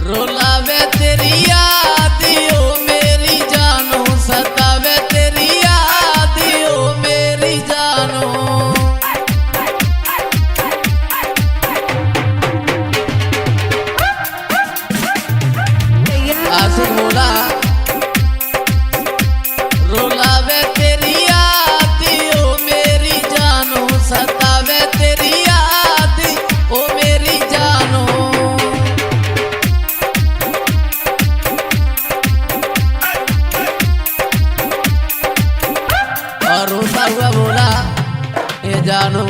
रुलावे तेरी याद ओ मेरी जानो, सतावे तेरी याद ओ मेरी जानो। आशिक बोला रुलावे तेरी याद ओ मेरी जानो, सतावे तेरी याद ओ मेरी जानो। और रोता हुआ बोला ये जानो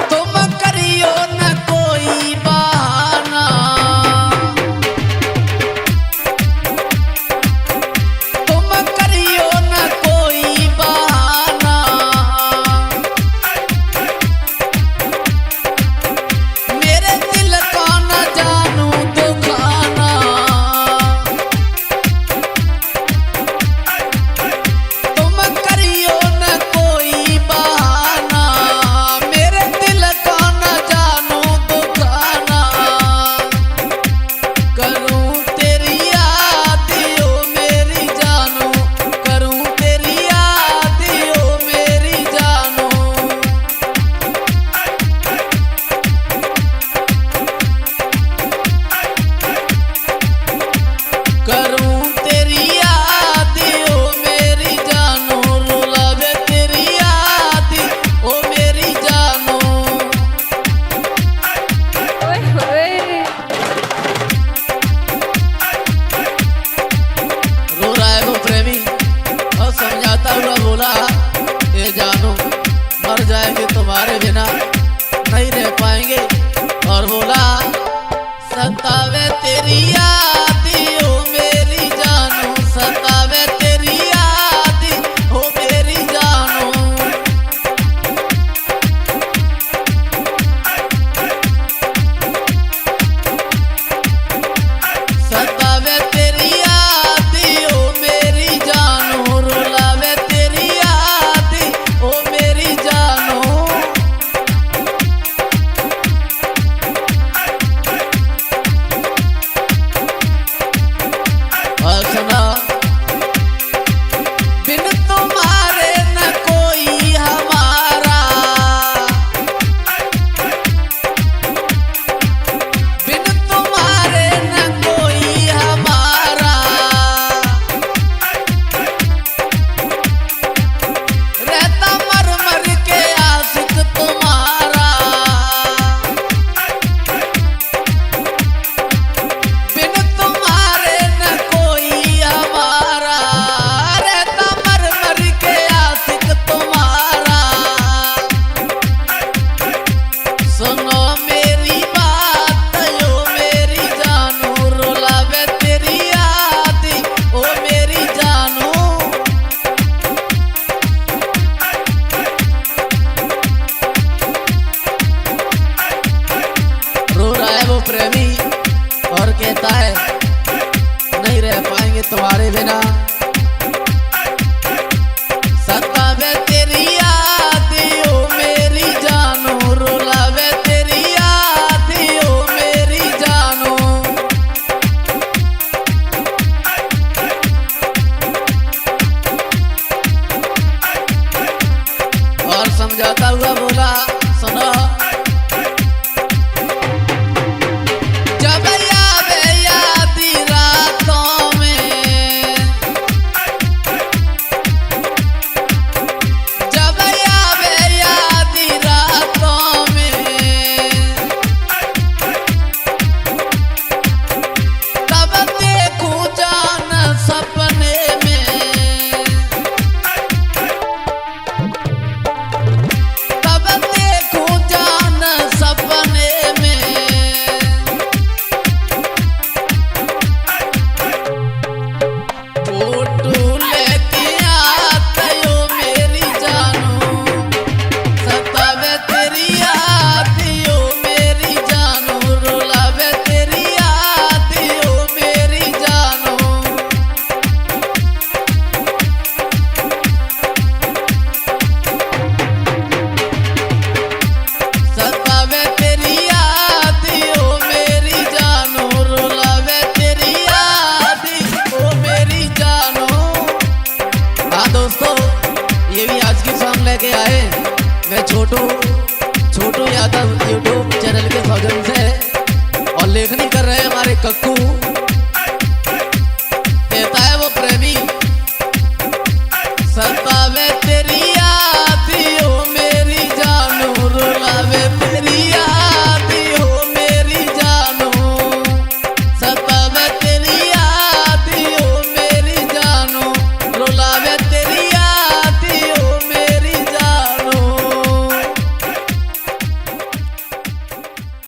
तुम करियो न कोई बहाना, तुम करियो न कोई बहाना। मेरे दिल का न जानू दुखाना, तुम करियो न कोई बहाना। मेरे दिल का न जानू दुखाना। करूं तेरी याद ओ मेरी जानो, करूं तेरी याद ओ मेरी जानो। करूं तेरी याद ओ मेरी जानो, रुलावे तेरी याद ओ मेरी जानो। ओए होए। रो रहा है वो प्रेमी और समझाता हुआ बोला ये जानो मर जाएंगे तुम्हारे बिना नहीं रह पाएंगे। और बोला सतावे तेरी याद ओ मेरी जानो, सतावे तेरी याद ओ मेरी जानो। सतावे तेरी याद ओ मेरी जानो, रुलावे तेरी याद ओ मेरी जानो। और सुना बिन तुम्हारे न कोई हमारा, बिन तुम्हारे न कोई हमारा। रहता मर मर के आशिक तुम्हारा, बिन तुम्हारे न कोई हमारा। रहता मर मर के आशिक तुम्हारा। सुनो मेरी बात ओ मेरी जानो, रुलावे तेरी याद ओ मेरी जानो। रो रहा है वो प्रेमी और कहता है नहीं रह पाएंगे तुम्हारे बिना। सतावे तेरी याद ओ मेरी जानो, रुलावे तेरी याद ओ मेरी जानो। और समझाता हुआ बोला सुनो जब आवे याद रातों में, मैं छोटू यादव यूट्यूब चैनल के सौजन्य से और लेखनी कर रहे हैं हमारे कक्कू